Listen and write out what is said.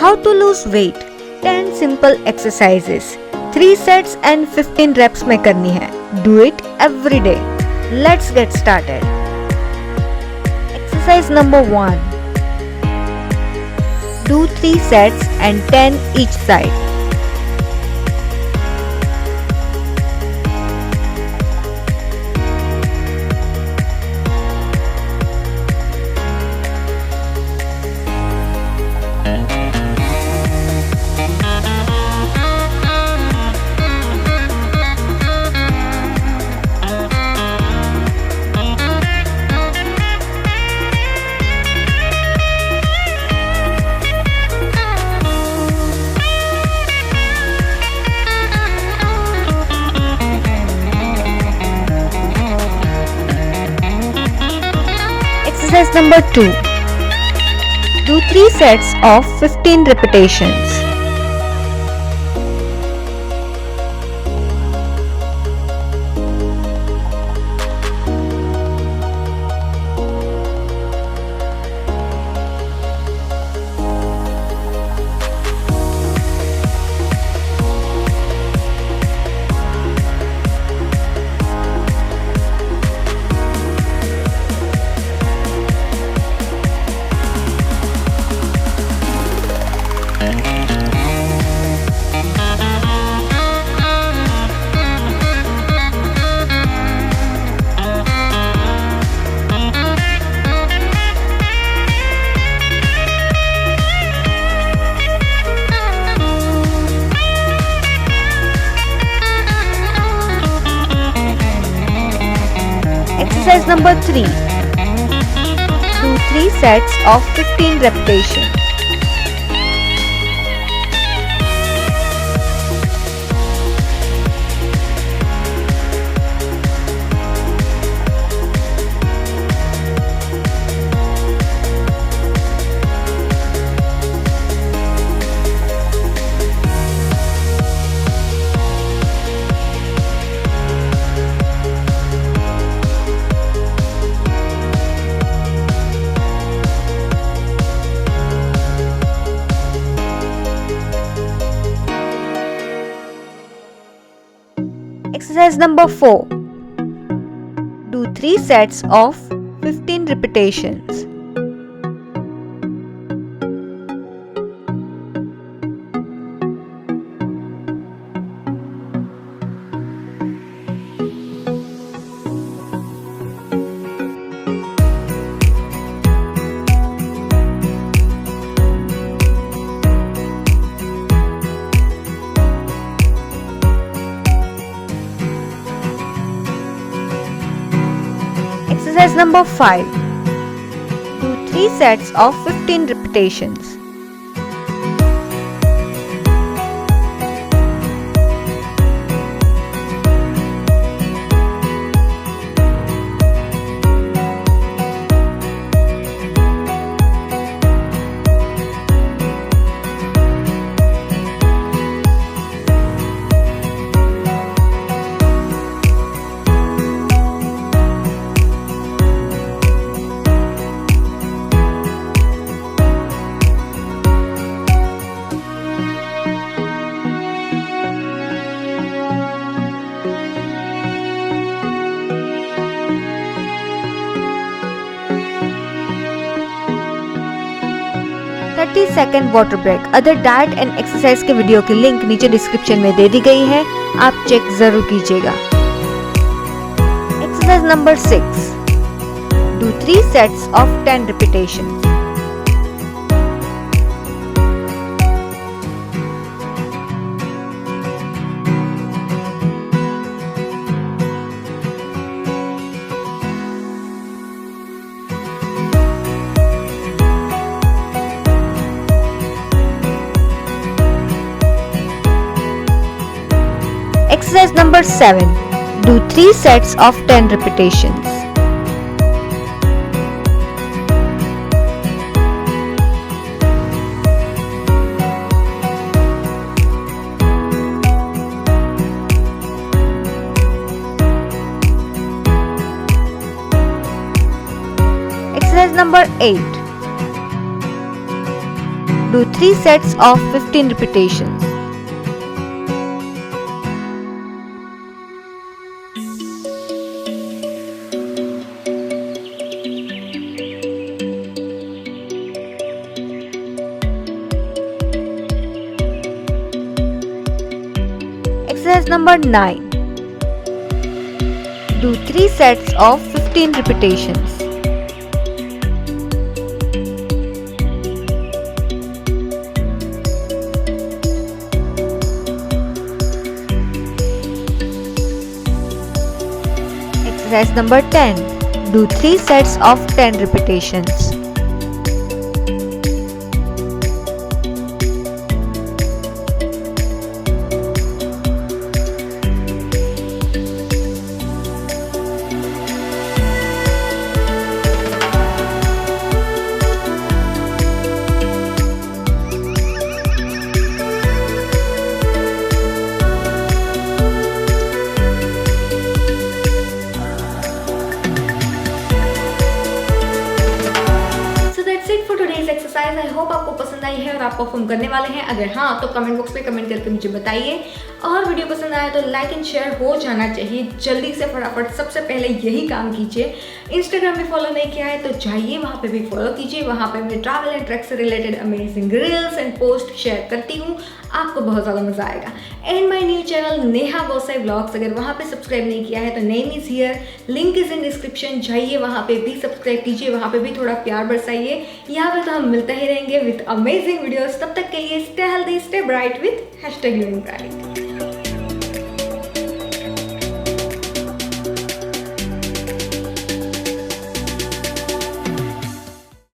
How to lose weight? 10 simple exercises. 3 sets and 15 reps में करनी है. Do it every day. Let's get started. Exercise number 1. Do 3 sets and 10 each side. Exercise number 2. Do 3 sets of 15 repetitions. Exercise number 3. Do 3 sets of 15 repetitions. Exercise number 4. Do 3 sets of 15 repetitions. Exercise number 5. Do 3 sets of 15 repetitions. Second water break. Other diet and exercise के video की link नीचे description में दे दी गई है, आप check जरूर कीजिएगा. Exercise number 6. Do 3 sets of 10 repetitions. Exercise number 7. Do 3 sets of 10 repetitions. Exercise number 8. Do 3 sets of 15 repetitions. Exercise number 9. Do 3 sets of 15 repetitions. Exercise number 10. Do 3 sets of 10 repetitions. For today's exercise. I hope आपको पसंद आई है और आप perform करने वाले हैं। अगर हाँ तो कमेंट बॉक्स पे कमेंट करके मुझे बताइए, और वीडियो पसंद आया तो लाइक एंड शेयर हो जाना चाहिए। जल्दी से फटाफट सबसे पहले यही काम कीजिए। इंस्टाग्राम पे फॉलो नहीं किया है तो जाइए, वहाँ पे भी फॉलो कीजिए। वहाँ पे मैं ट्रैवल एंड ट्रैक से related amazing reels and post share करती हूँ, आपको बहुत ज़्यादा मजा आएगा। And my new channel Neha Gosai vlogs, अगर वहाँ पे सब्सक्राइब नहीं किया है तो name is here, link is in description. जाइए वहाँ पे भी सब्सक्राइब कीजिए, वहाँ पे भी थोड़ा प्यार बरसाइए। यहाँ पे तो हम मिलते ही रहेंगे विद अमेजिंग वीडियोस। तब तक के लिए stay healthy, stay bright with #bright.